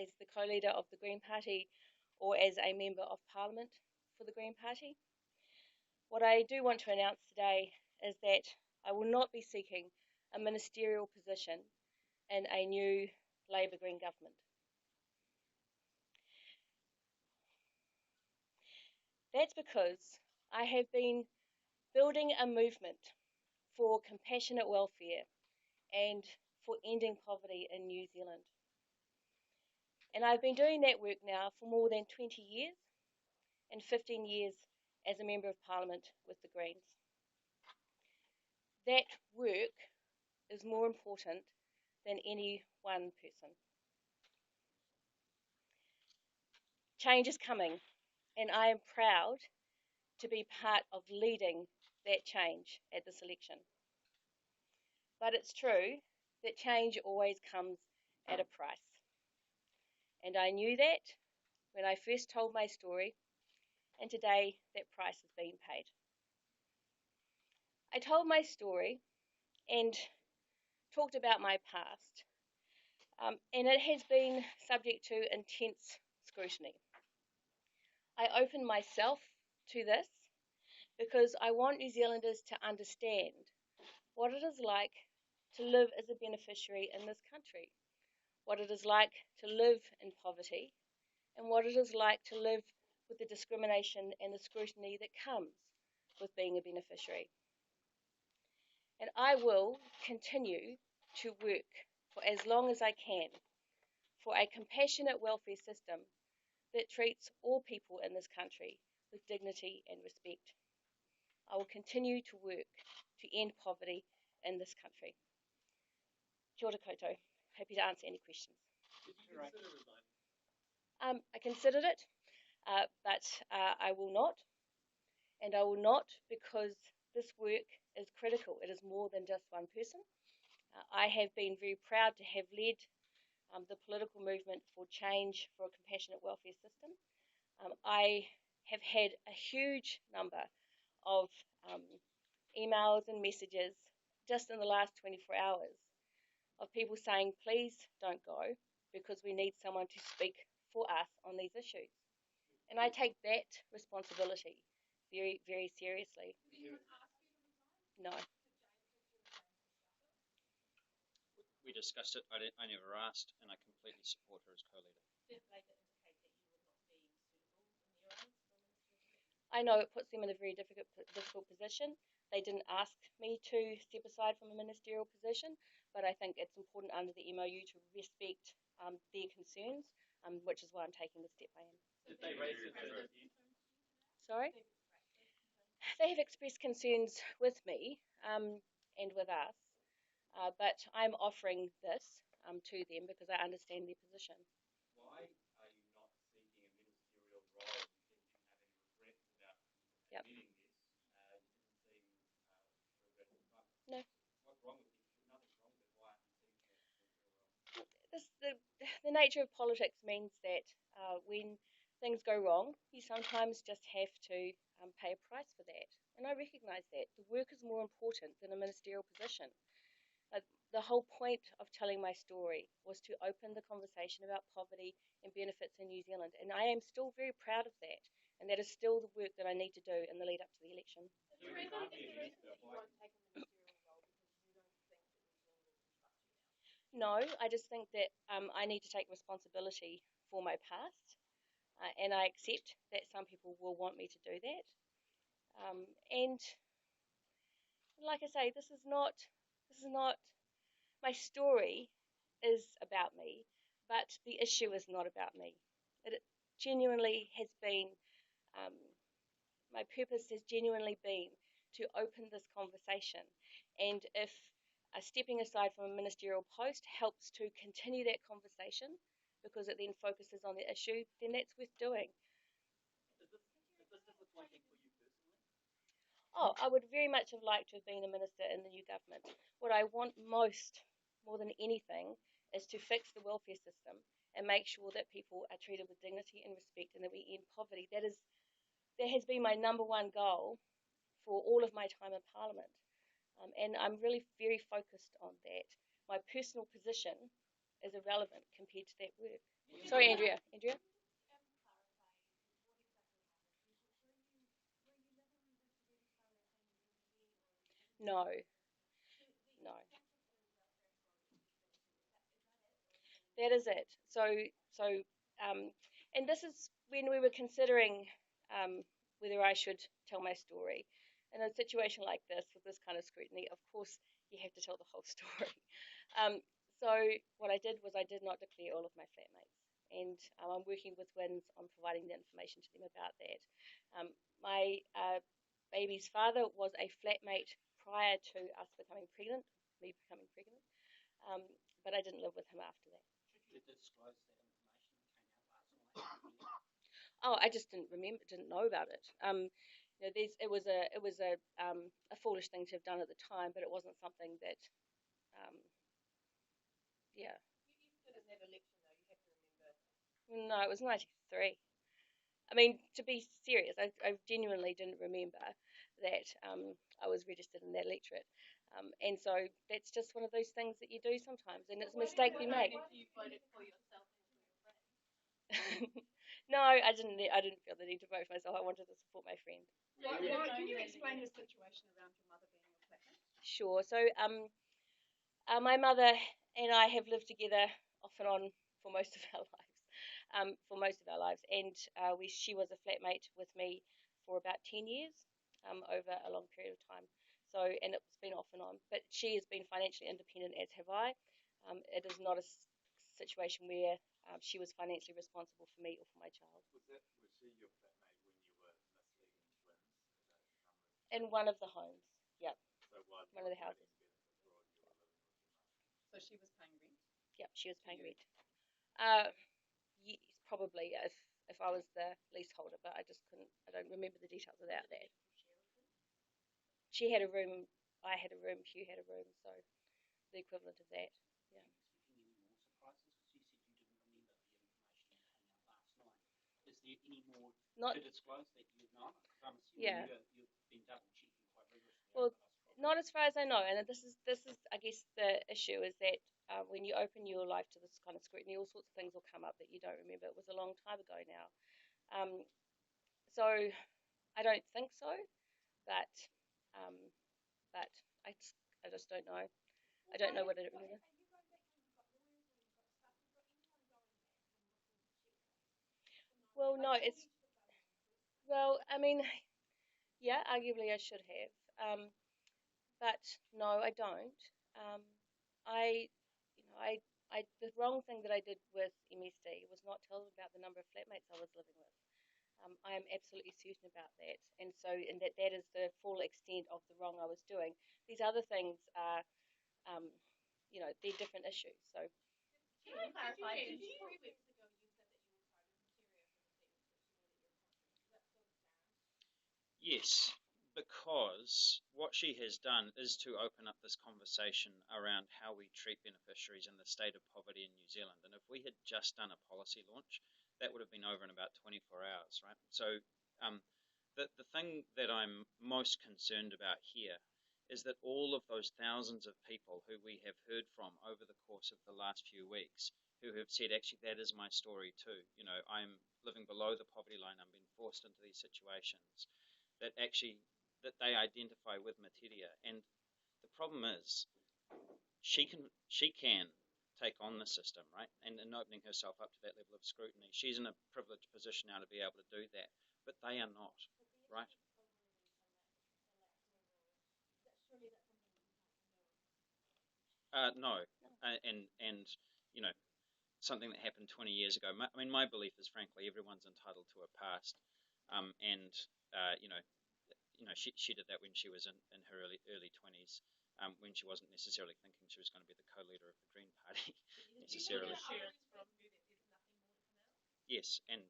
as the co-leader of the Green Party or as a Member of Parliament for the Green Party. What I do want to announce today is that I will not be seeking a ministerial position in a new Labour Green government. That's because I have been building a movement for compassionate welfare and for ending poverty in New Zealand. And I've been doing that work now for more than 20 years and 15 years as a Member of Parliament with the Greens. That work is more important than any one person. Change is coming, and I am proud to be part of leading that change at this election. But it's true that change always comes at a price. And I knew that when I first told my story, and today that price is being paid. I told my story and talked about my past, and it has been subject to intense scrutiny. I opened myself to this because I want New Zealanders to understand what it is like to live as a beneficiary in this country, what it is like to live in poverty, and what it is like to live with the discrimination and the scrutiny that comes with being a beneficiary. And I will continue to work for as long as I can for a compassionate welfare system that treats all people in this country with dignity and respect. I will continue to work to end poverty in this country. Kia ora koutou. Happy to answer any questions. I considered it, but I will not. And I will not because this work is critical. It is more than just one person. I have been very proud to have led the political movement for change for a compassionate welfare system. I have had a huge number of emails and messages just in the last 24 hours of people saying, please don't go because we need someone to speak for us on these issues. And I take that responsibility very, very seriously. No. We discussed it. I never asked, and I completely support her as co-leader. I know it puts them in a very difficult position. They didn't ask me to step aside from a ministerial position, but I think it's important under the MOU to respect their concerns, which is why I'm taking the step I am. Did they raise it with you? Sorry? They have expressed concerns with me and with us, but I'm offering this to them because I understand their position. Why are you not seeking a ministerial role? You said you didn't have any regrets about admitting this. You didn't seem regretful. No. What's wrong with you? Nothing's wrong with it. Why aren't you seeking a ministerial role? The nature of politics means that when things go wrong, you sometimes just have to pay a price for that. And I recognise that. The work is more important than a ministerial position. The whole point of telling my story was to open the conversation about poverty and benefits in New Zealand. And I am still very proud of that. And that is still the work that I need to do in the lead up to the election. No, I just think that I need to take responsibility for my past, and I accept that some people will want me to do that. And like I say, this is not my story is about me, but the issue is not about me. It genuinely has been, my purpose has genuinely been to open this conversation, and if stepping aside from a ministerial post helps to continue that conversation because it then focuses on the issue, then that's worth doing. Is this disappointing for you personally? Oh, I would very much have liked to have been a minister in the new government. What I want most, more than anything, is to fix the welfare system and make sure that people are treated with dignity and respect and that we end poverty. That has been my number one goal for all of my time in Parliament. And I'm really very focused on that. My personal position is irrelevant compared to that work. Sorry, Andrea. Andrea? No, no. That is it. So, and this is when we were considering whether I should tell my story. In a situation like this, with this kind of scrutiny, of course, you have to tell the whole story. Um, so, what I did was I did not declare all of my flatmates, and I'm working with WINS on providing the information to them about that. My baby's father was a flatmate prior to us becoming pregnant, me becoming pregnant, um, but I didn't live with him after that. Did you disclose that information that came out last night? Oh, I just didn't know about it. It was a foolish thing to have done at the time, but it wasn't something that, um, yeah. You stood in that election though, you have to remember. No, it was 93. I mean, to be serious, I genuinely didn't remember that I was registered in that electorate. And so that's just one of those things that you do sometimes, and it's a mistake you make. You voted for yourself and for your friend. No, I didn't feel the need to vote for myself. I wanted to support my friend. Can you explain the situation around your mother being your flatmate? Sure. So, my mother and I have lived together off and on for most of our lives. And she was a flatmate with me for about 10 years, over a long period of time. So, and it's been off and on. But she has been financially independent, as have I. It is not a situation where she was financially responsible for me or for my child. Was she your flatmate when you were misleading twins? In one of the homes, yeah. So while one of the houses. Benefits abroad, you were living with your mum. So she was paying rent? Yeah, she was paying rent. Yes, probably if I was the leaseholder, but I don't remember the details about that. She had a room, I had a room, Hugh had a room, so the equivalent of that. Yeah. Expecting any more surprises? Because you said you didn't remember the information that came out last night. Is there any more to disclose that you've known? Because I'm assuming you've been double checking quite rigorously. Well, not as far as I know, and this is I guess the issue is that when you open your life to this kind of scrutiny, all sorts of things will come up that you don't remember. It was a long time ago now, so I don't think so, but um, but I just don't know. I don't know what it really. Well, no, I mean, yeah, arguably I should have. But no, I don't. Um, the wrong thing that I did with MSD was not tell them about the number of flatmates I was living with. I am absolutely certain about that, and that is the full extent of the wrong I was doing. These other things are, they're different issues. So. Can I clarify? 3 weeks ago you said that you were sorry with Metiria for the statements that she made at your conference. Does that still stand? Yes, because what she has done is to open up this conversation around how we treat beneficiaries and the state of poverty in New Zealand. And if we had just done a policy launch, that would have been over in about 24 hours, right? So the thing that I'm most concerned about here is that all of those thousands of people who we have heard from over the course of the last few weeks who have said, actually, that is my story too. You know, I'm living below the poverty line. I'm being forced into these situations that they identify with Metiria. And the problem is she can take on the system, right? And in opening herself up to that level of scrutiny, she's in a privileged position now to be able to do that. But they are not, right? No, and you know, something that happened 20 years ago. I mean, my belief is, frankly, everyone's entitled to a past, and you know, she did that when she was in her early 20s, when she wasn't necessarily thinking she was going to be the co-leader of the Green Party necessarily. Yes, and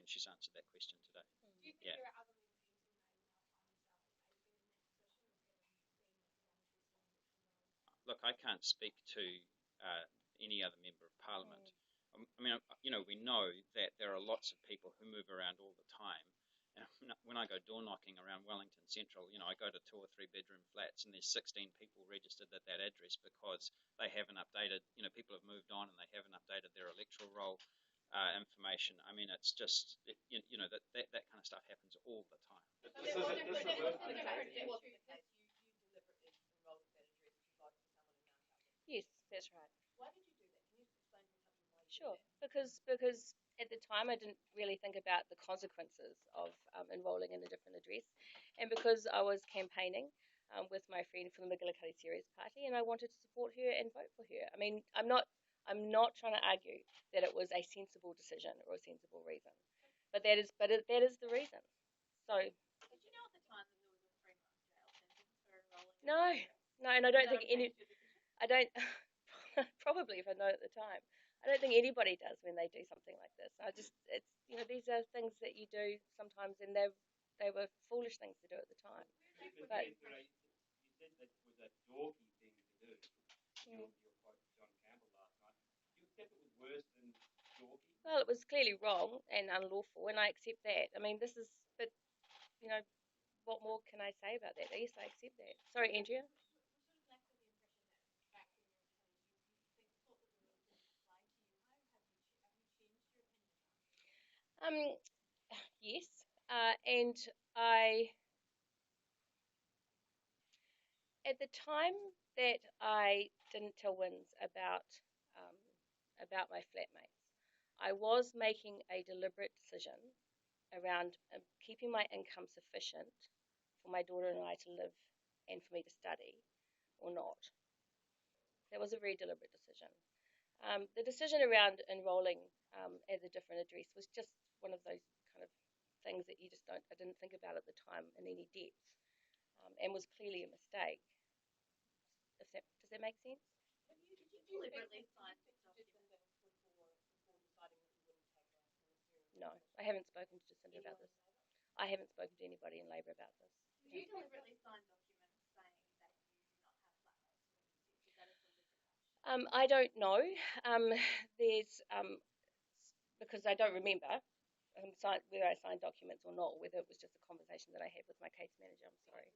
she's answered that question today. Do you think there are other moves you can make without Look, I can't speak to any other member of Parliament. I mean, we know that there are lots of people who move around all the time. when I go door knocking around Wellington Central, I go to 2 or 3 bedroom flats and there's 16 people registered at that address because they haven't updated, people have moved on and they haven't updated their electoral roll information. I mean, it's just, that kind of stuff happens all the time. It wasn't the case. You deliberately enrolled at that address if you'd like for someone in Mount Albert. Yes, that's right. Why did you do that? Can you explain to me why you Sure, did that? because at the time I didn't really think about the consequences of enrolling in a different address, and because I was campaigning with my friend from the McGillicuddy Series Party, and I wanted to support her and vote for her. I mean, I'm not trying to argue that it was a sensible decision or a sensible reason, but that is the reason. So. Did you know at the time that there was a 3-month jail sentence for enrolling? No, and I don't think any. I don't. Probably if I'd known at the time. I don't think anybody does when they do something like this. It's these are things that you do sometimes, and they were foolish things to do at the time. But you said that was a dorky thing to do. Your quote John Campbell last night. Do you accept it was worse than dorky? well, it was clearly wrong and unlawful, and I accept that. I mean, but what more can I say about that? Yes, I accept that. Sorry, Andrea. Yes, and I at the time that I didn't tell Wins um, about my flatmates, I was making a deliberate decision around keeping my income sufficient for my daughter and I to live and for me to study or not. That was a very deliberate decision. The decision around enrolling as a different address was just one of those kind of things that I didn't think about at the time in any depth, and was clearly a mistake. Does that make sense? Did you deliberately sign documents before deciding that you wouldn't take a ministerial? No, I haven't spoken to Jacinda about this. I haven't spoken to anybody in Labor about this. Did you deliberately sign documents saying that you do not have flatmates for 26? Is that a deliberate action? I don't know. There's because I don't remember whether I signed documents or not, whether it was just a conversation that I had with my case manager. I'm sorry.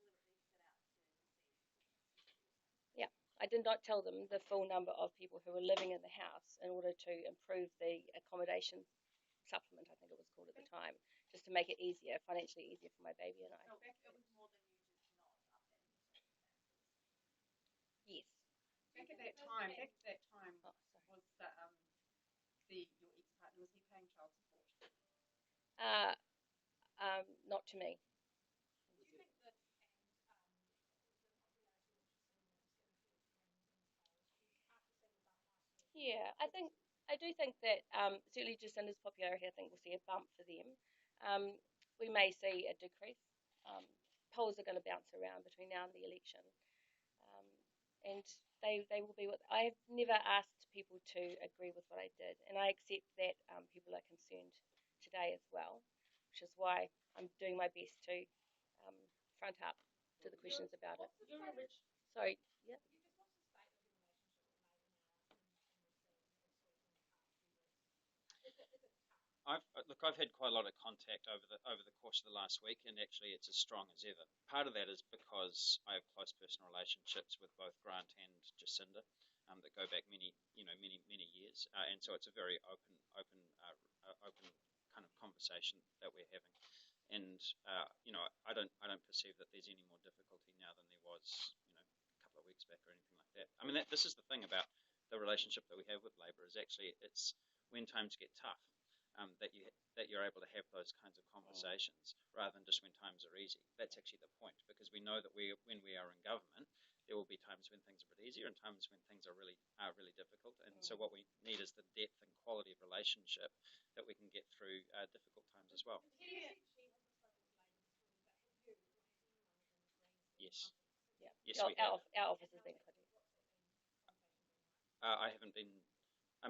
Yeah, I did not tell them the full number of people who were living in the house in order to improve the accommodation supplement, I think it was called at the time, just to make it easier, financially easier for my baby and I. So it was more than you just not updating the circumstances. Yes. Back at that time, was your ex-partner, was he paying child support? Not to me. Do you think that the popularity of Jacinda is going to feel after seeing the bump last week? Yeah, I do think that certainly Jacinda's popularity, I think we'll see a bump for them. We may see a decrease. Polls are going to bounce around between now and the election, and they will be. I have never asked people to agree with what I did, and I accept that people are concerned today as well, which is why I'm doing my best to front up to the questions about it. Sorry, yeah. What's the state of your relationship with Labor now, as we've seen in the past few weeks? Is it tough? I've had quite a lot of contact over the course of the last week, and actually it's as strong as ever. Part of that is because I have close personal relationships with both Grant and Jacinda that go back many years, and so it's a very open kind of conversation that we're having. And I don't perceive that there's any more difficulty now than there was a couple of weeks back or anything like that. I mean, this is the thing about the relationship that we have with Labor is actually it's when times get tough. That you're able to have those kinds of conversations rather than just when times are easy. That's actually the point, because we know that when we are in government, there will be times when things are a bit easier and times when things are really difficult. And so what we need is the depth and quality of relationship that we can get through difficult times as well. Yes. Yeah. Yes, we have. Our office has been contacted. I haven't been.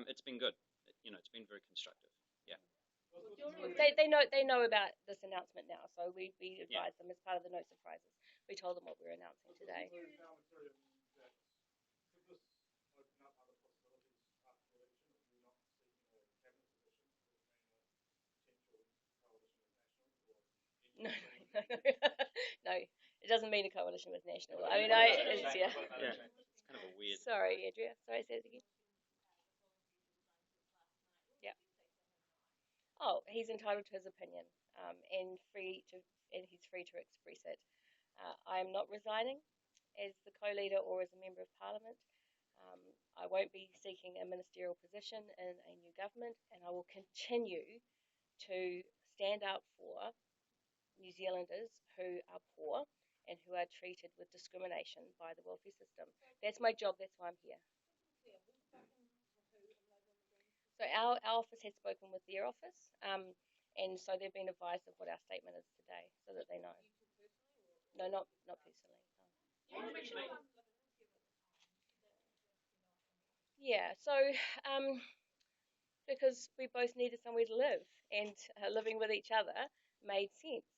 It's been good. It's been very constructive. Yeah. They know about this announcement now, so we advised them as part of the no surprises. We told them what we were announcing today. Could this open up other possibilities after the election if you're not seeking a cabinet position, potential coalition with National? No, no, it doesn't mean a coalition with National. I mean, it's, Yeah, it's kind of a weird. Sorry, Andrea. Sorry, say it again. Yeah. Oh, he's entitled to his opinion, and he's free to express it. I am not resigning as the co-leader or as a member of Parliament. I won't be seeking a ministerial position in a new government, and I will continue to stand up for New Zealanders who are poor and who are treated with discrimination by the welfare system. That's my job, that's why I'm here. So our office has spoken with their office, and so they've been advised of what our statement is today, so that they know. No, not personally. No. Yeah, so because we both needed somewhere to live, and living with each other made sense.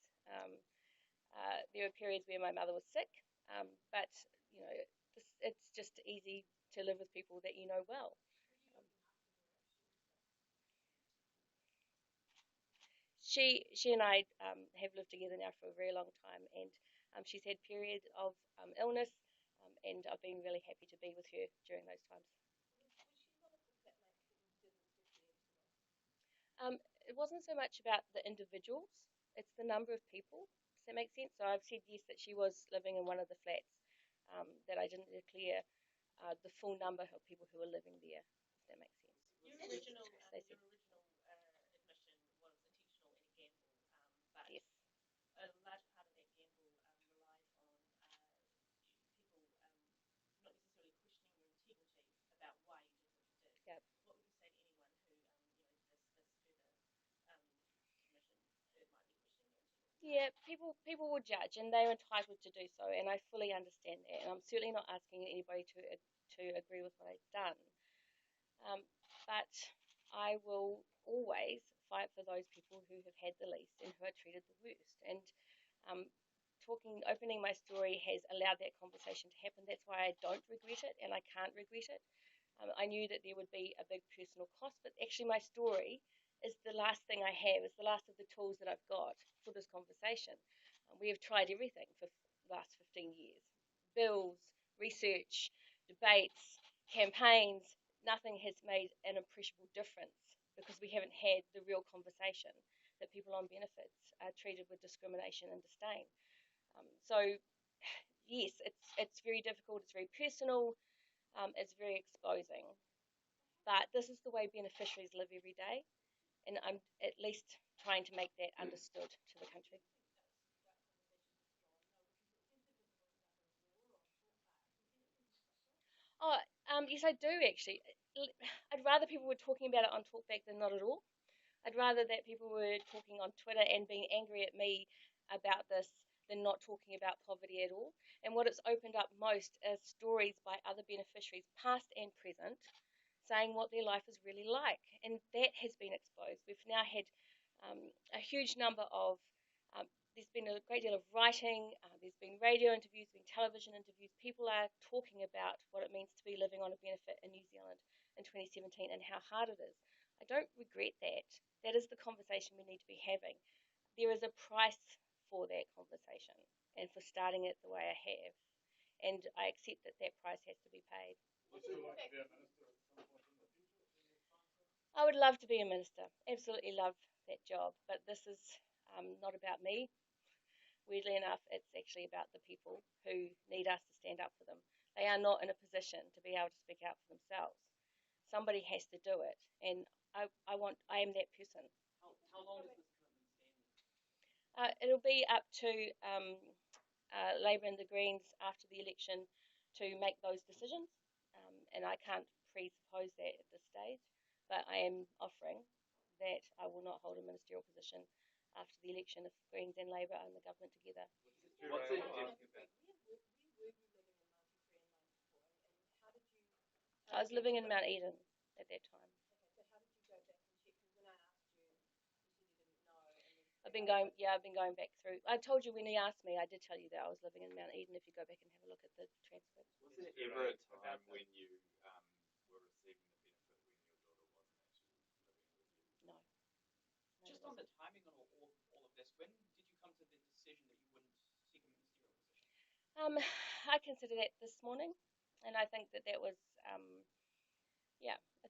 There were periods where my mother was sick, but you know, it's just easy to live with people that you know well. She and I have lived together now for a very long time, and she's had periods of illness, and I've been really happy to be with her during those times. It wasn't so much about the individuals, it's the number of people. Does that make sense? So I've said yes that she was living in one of the flats, that I didn't declare the full number of people who were living there, if that makes sense. Your original admission was intentional and a gamble, but yes. A large part of that gamble relies on people not necessarily questioning your integrity about why you did what you did. Yep. What would you say to anyone who, this further submission might be questioning your integrity? Yeah, people will judge, and they're entitled to do so, and I fully understand that. And I'm certainly not asking anybody to agree with what I've done. But I will always fight for those people who have had the least and who are treated the worst. And opening my story has allowed that conversation to happen. That's why I don't regret it, and I can't regret it. I knew that there would be a big personal cost, but actually my story is the last thing I have, is the last of the tools that I've got for this conversation. We have tried everything for the last 15 years. Bills, research, debates, campaigns, nothing has made an appreciable difference because we haven't had the real conversation that people on benefits are treated with discrimination and disdain. So yes, it's very difficult, it's very personal, it's very exposing. But this is the way beneficiaries live every day, and I'm at least trying to make that understood to the country. Oh, yes, I do actually. I'd rather people were talking about it on Talkback than not at all. I'd rather that people were talking on Twitter and being angry at me about this than not talking about poverty at all. And what it's opened up most is stories by other beneficiaries, past and present, saying what their life is really like. And that has been exposed. We've now had a huge number of, there's been a great deal of writing, there's been radio interviews, been television interviews. People are talking about what it means to be living on a benefit in New Zealand in 2017 and how hard it is. I don't regret that. That is the conversation we need to be having. There is a price for that conversation and for starting it the way I have. And I accept that that price has to be paid. Would you like to be a minister at some point in the future? I would love to be a minister. Absolutely love that job. But this is not about me. Weirdly enough, it's actually about the people who need us to stand up for them. They are not in a position to be able to speak out for themselves. Somebody has to do it, and I am that person. How long is this commitment standing? It'll be up to Labour and the Greens after the election to make those decisions, and I can't presuppose that at this stage, but I am offering that I will not hold a ministerial position after the election if Greens and Labour are in the government together. What's the intent? I was living in Mount Eden at that time. Okay, so how did you go back and check? Because when I asked you, you said you didn't know. I've been going back through. I told you when he asked me, I did tell you that I was living in Mount Eden. If you go back and have a look at the transcript. Was there ever a time when you were receiving the benefit when your daughter wasn't actually living with you? No. Just on the timing of all of this, when did you come come to the decision that you wouldn't seek a ministerial position? I considered that this morning, and I think that that was, I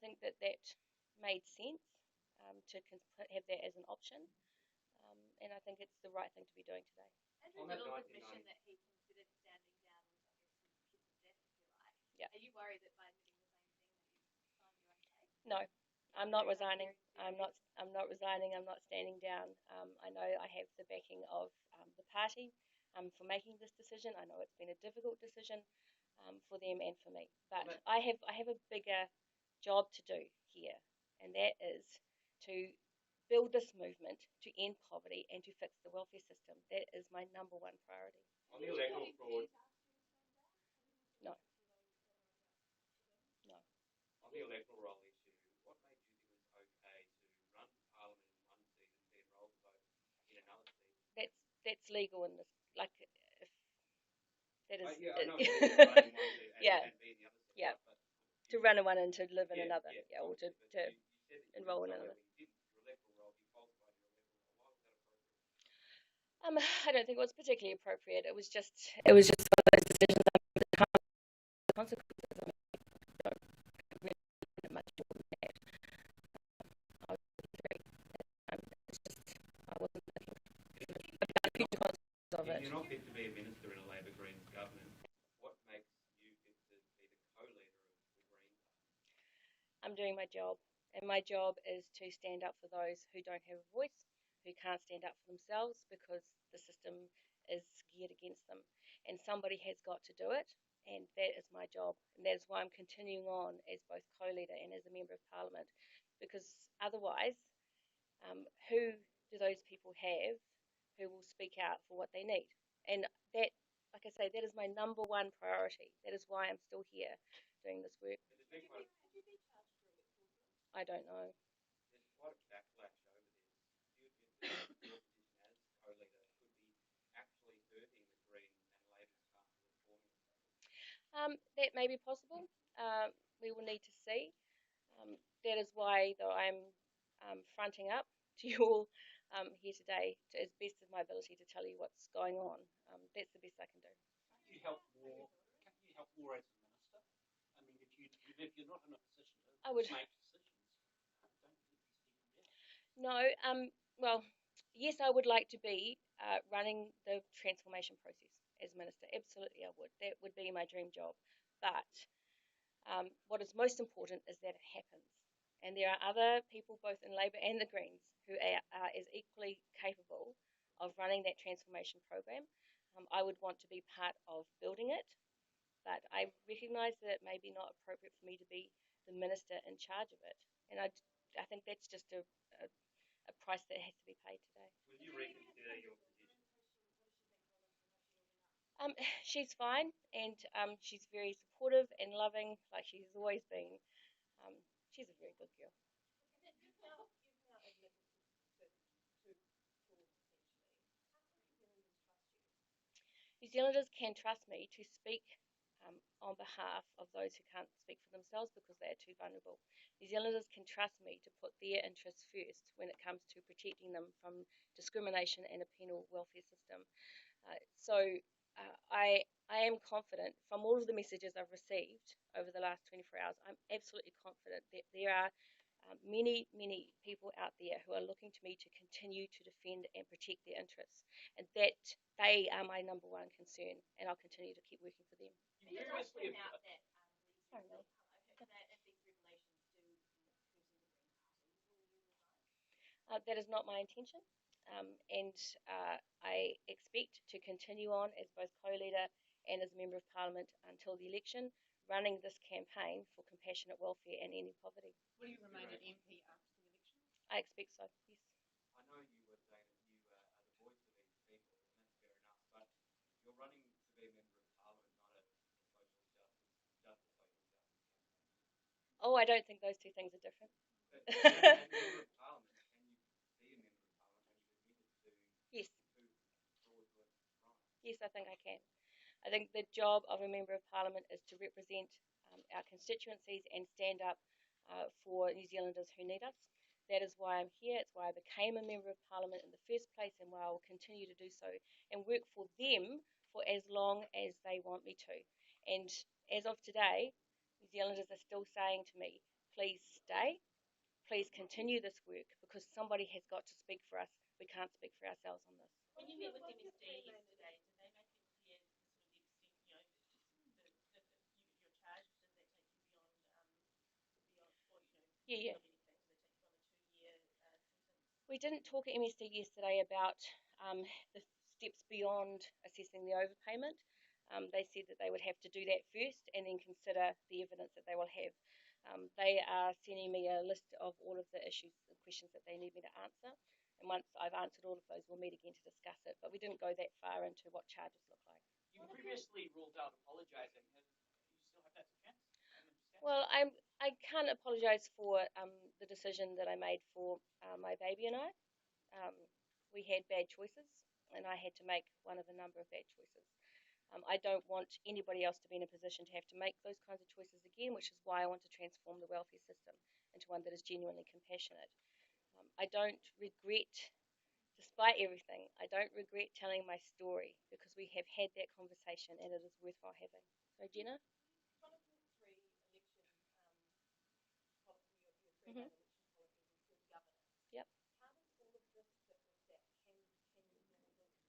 think that that made sense to have that as an option, and I think it's the right thing to be doing today. Andrew Little's admission that he considered standing down was, I guess, his kiss of death, if you like. Yeah. Are you worried that by admitting the same thing that you've signed your own fate? No, I'm not resigning. I'm not resigning. I'm not standing down. I know I have the backing of the party for making this decision. I know it's been a difficult decision for them and for me, but I have a bigger job to do here, and that is to build this movement to end poverty and to fix the welfare system. That is my number one priority. On the electoral fraud. No. No. On the electoral roll issue, what made you think it was okay to run for Parliament in one seat and be enrolled to vote in another seat? That's legal in this. Like, if that is. Yeah, I know it's legal to run in one seat and, Yeah. and be in the other seat. Yeah. But To run in one and to live in yeah, another, yeah, or to you said that you enroll in somewhere another. when you did your electoral roll, you falsified your electoral roll. Why was that appropriate? I don't think it was particularly appropriate. It was just one of those decisions. The consequences. I don't really think much more than that. I was 53. It's just I wasn't thinking about the future consequences of it. You're not fit to be a minister in a Labor Greens government. What makes you fit to be the co-leader of the Green Party? I'm doing my job, and my job is to stand up for those who don't have a voice, who can't stand up for themselves because the system is geared against them. And somebody has got to do it, and that is my job. And that is why I'm continuing on as both co-leader and as a member of Parliament, because otherwise, who do those people have who will speak out for what they need? And that, like I say, that is my number one priority. That is why I'm still here doing this work. There's been quite, Had you been charged for it before? I don't know. there's quite a backlash over this. Do you admit that your position as co-leader could be actually hurting the Greens and Labor's chance of reforming Australia? That may be possible. We will need to see. That is why, though, I'm fronting up to you all here today, as best of my ability, to tell you what's going on. That's the best I can do. Can't you help more? Can't you help more as a minister? I mean, if you're not in a position to I would. make decisions, don't you be stepping down? No. Well, yes, I would like to be running the transformation process as minister. Absolutely, I would. That would be my dream job. But what is most important is that it happens. And there are other people, both in Labor and the Greens, who are as equally capable of running that transformation program. I would want to be part of building it, but I recognise that it may be not appropriate for me to be the minister in charge of it. And I think that's just a price that has to be paid today. Will you reconsider your position? She's fine, and she's very supportive and loving, like she's always been. She's a very good girl. And then you've now admitted to fraud, essentially. How can New Zealanders trust you? New Zealanders can trust me to speak on behalf of those who can't speak for themselves because they are too vulnerable. New Zealanders can trust me to put their interests first when it comes to protecting them from discrimination and a penal welfare system. I am confident from all of the messages I've received over the last 24 hours. I'm absolutely confident that there are many people out there who are looking to me to continue to defend and protect their interests, and that they are my number one concern, and I'll continue to keep working for them. You previously out that Sorry, that these revelations do crimson the Green Party. Will you resign? That is not my intention, and I expect to continue on as both co-leader and as a member of Parliament until the election, running this campaign for compassionate welfare and ending poverty. Will you remain an MP after the election? I expect so, yes. I know you were saying that you are the voice of these people, and that's fair enough, but you're running to be a member of Parliament, not a social justice campaign. Oh, I don't think those two things are different. But as a member of Parliament, can you be a member of Parliament when you've admitted to Yes. two fraudulent crimes? Yes, I think I can. I think the job of a member of Parliament is to represent our constituencies and stand up for New Zealanders who need us. That is why I'm here. It's why I became a Member of Parliament in the first place, and why I will continue to do so and work for them for as long as they want me to. And as of today, New Zealanders are still saying to me, please stay, please continue this work, because somebody has got to speak for us. We can't speak for ourselves on this. When you met with MSD yesterday, did they make it clear the sort of the extent, your charge, does that take you beyond, or Yeah. Not anything, does that take you beyond the 2-year sentence? We didn't talk at MSD yesterday about the steps beyond assessing the overpayment. They said that they would have to do that first and then consider the evidence that they will have. They are sending me a list of all of the issues and questions that they need me to answer. And once I've answered all of those, we'll meet again to discuss it. But we didn't go that far into what charges look like. You previously ruled out apologising. You still have that chance? Well, I can't apologise for the decision that I made for my baby and I. We had bad choices, and I had to make one of a number of bad choices. I don't want anybody else to be in a position to have to make those kinds of choices again, which is why I want to transform the welfare system into one that is genuinely compassionate. I don't regret, despite everything, I don't regret telling my story, because we have had that conversation and it is worthwhile having. So, Jenna? One of the three election policy, your three Mhm. election policies is good governance. Yep. How does all of this fit with that? Can New Zealanders,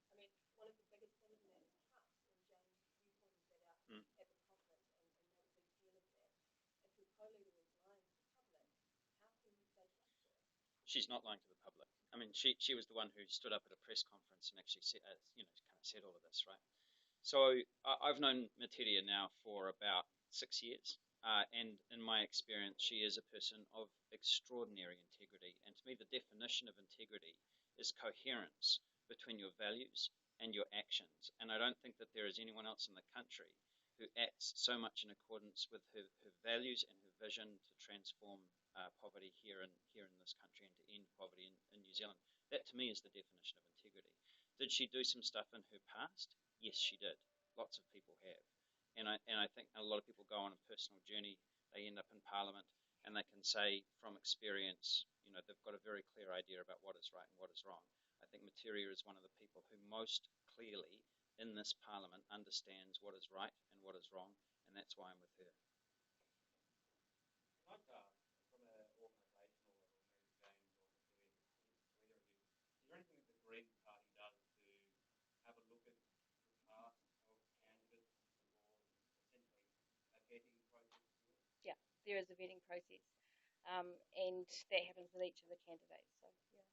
I mean, one of the biggest things in that is trust, and James, you pointed that out at the conference and made a big deal of that. If your co-leader is lying to the public, how can you say trustworthy? She's not lying to the public. I mean, she was the one who stood up at a press conference and actually said, kind of said all of this, right? So I've known Metiria now for about 6 years, and in my experience, she is a person of extraordinary integrity. And to me, the definition of integrity is coherence between your values and your actions. And I don't think that there is anyone else in the country who acts so much in accordance with her values and her vision to transform poverty here in this country and to end poverty in New Zealand. That to me is the definition of integrity. Did she do some stuff in her past? Yes, she did. Lots of people have. And I think a lot of people go on a personal journey. They end up in Parliament and they can say from experience, they've got a very clear idea about what is right and what is wrong. I think Metiria is one of the people who most clearly in this Parliament understands what is right and what is wrong, and that's why I'm with her. I'd, from an organisational level, maybe James or Metiria, either of you, is there anything that the Green Party does to have a look at the past of candidates or essentially a vetting process? Yeah, there is a vetting process, and that happens with each of the candidates. So, yeah.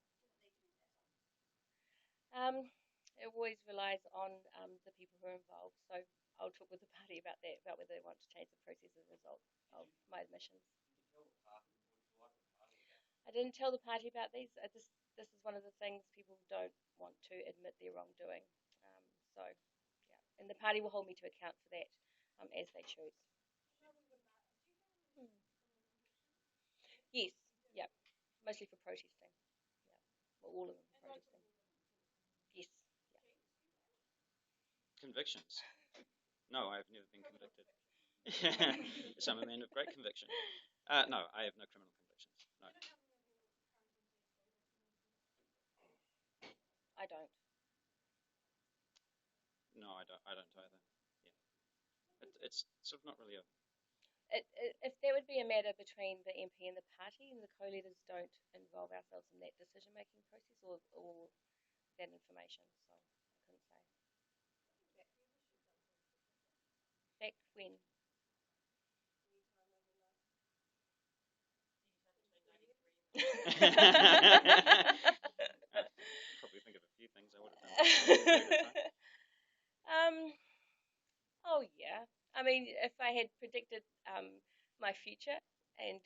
It always relies on the people who are involved. So I'll talk with the party about that, about whether they want to change the process as a result of my admissions. Did you tell the party, or did you like the party about it? I didn't tell the party about these. This is one of the things people don't want to admit their wrongdoing. So, yeah, and the party will hold me to account for that as they choose. Hmm. Yes, yeah, mostly for protesting. Yeah, well, all of them for protesting. Yes, yeah. Convictions? No, I have never been convicted. So I'm a man of great conviction. No, I have no criminal convictions. No. I don't. No, I don't either. Yeah. It's sort of not really a. If there would be a matter between the MP and the party, and the co-leaders don't involve ourselves in that decision-making process or that information, so I couldn't say. Back when? Probably think of a few things I would have done. Oh yeah. I mean, if I had predicted my future and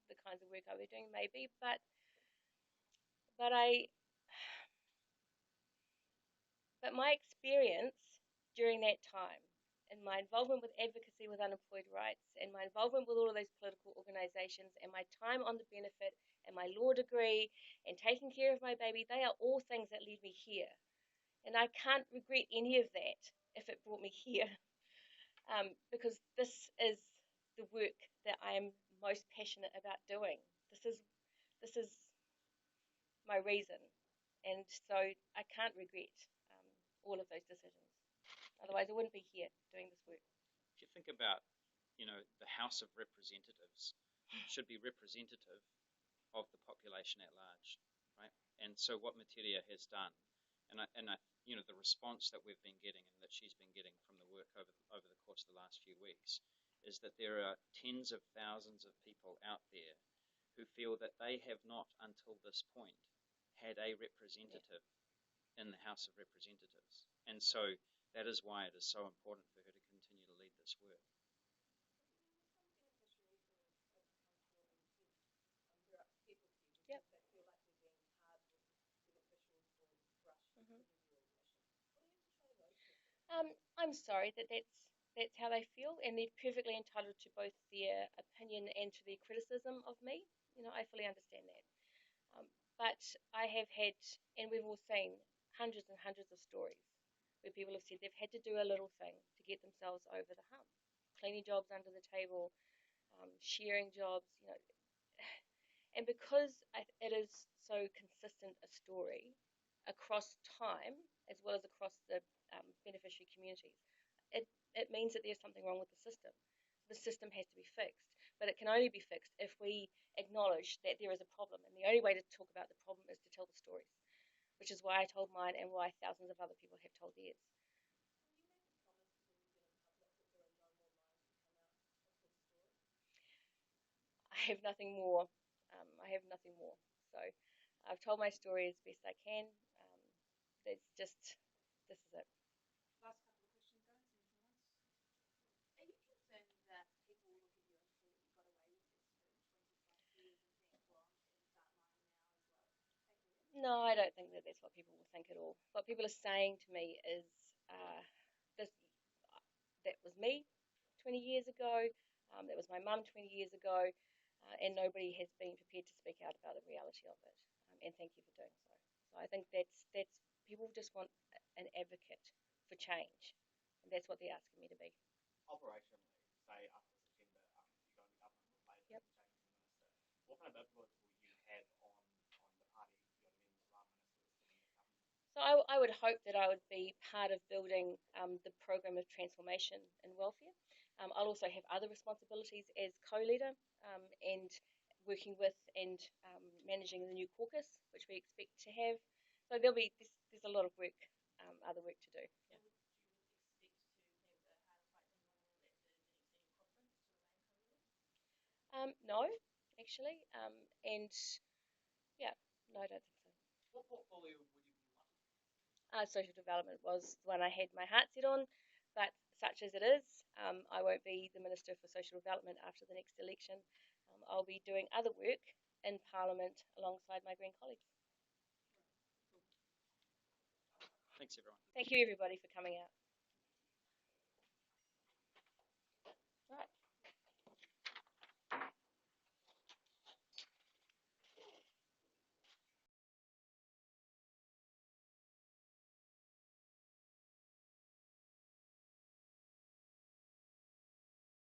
the kinds of work I was doing, maybe. But my experience during that time and my involvement with advocacy with unemployed rights and my involvement with all of those political organisations and my time on the benefit and my law degree and taking care of my baby, they are all things that led me here. And I can't regret any of that if it brought me here. Because this is the work that I am most passionate about doing. This this is my reason, and so I can't regret all of those decisions. Otherwise, I wouldn't be here doing this work. If you think about, the House of Representatives should be representative of the population at large, right? And so what Metiria has done, the response that we've been getting and that she's been getting from the work over the course of the last few weeks, is that there are tens of thousands of people out there who feel that they have not, until this point, had a representative in the House of Representatives. And so that is why it is so important for her to continue to lead this work. Yep. That feel like they're being hard with beneficial for brush Mhm. within the organisation. What do you have to tell those people? I'm sorry that's how they feel, and they're perfectly entitled to both their opinion and to their criticism of me. I fully understand that. But I have had, and we've all seen, hundreds and hundreds of stories where people have said they've had to do a little thing to get themselves over the hump. Cleaning jobs under the table, sharing jobs, and because it is so consistent a story across time as well as across the beneficiary communities, it means that there's something wrong with the system. The system has to be fixed, but it can only be fixed if we acknowledge that there is a problem, and the only way to talk about the problem is to tell the stories, which is why I told mine and why thousands of other people have told theirs. I have nothing more. I have nothing more. So I've told my story as best I can. This is it. Last couple of questions, guys. Anything else? Are you concerned that people will look at you and think you got away with this for 20 plus years and think, well, I'm just going to start mine now as well? No, I don't think that that's what people will think at all. What people are saying to me is, this that was me 20 years ago. That was my mum 20 years ago, and nobody has been prepared to speak out about the reality of it. And thank you for doing so. So I think that's people just want an advocate for change, and that's what they're asking me to be. Operationally, say after September, you go into government with Labor Yep. and change as the minister, what kind of influence will you have on the party, as Prime Minister within the government? So I would hope that I would be part of building the program of transformation and welfare. I'll also have other responsibilities as co-leader and working with and managing the new caucus, which we expect to have. So there's a lot of work, other work to do. Yeah. Would you expect to have a harder fight than normal at the next annual conference to remain co-leader? No, actually, and yeah, no, I don't think so. What portfolio would you be wanting? Social development was the one I had my heart set on, but such as it is, I won't be the Minister for Social Development after the next election. I'll be doing other work in Parliament alongside my Green colleagues. Thanks, everyone. Thank you, everybody, for coming out.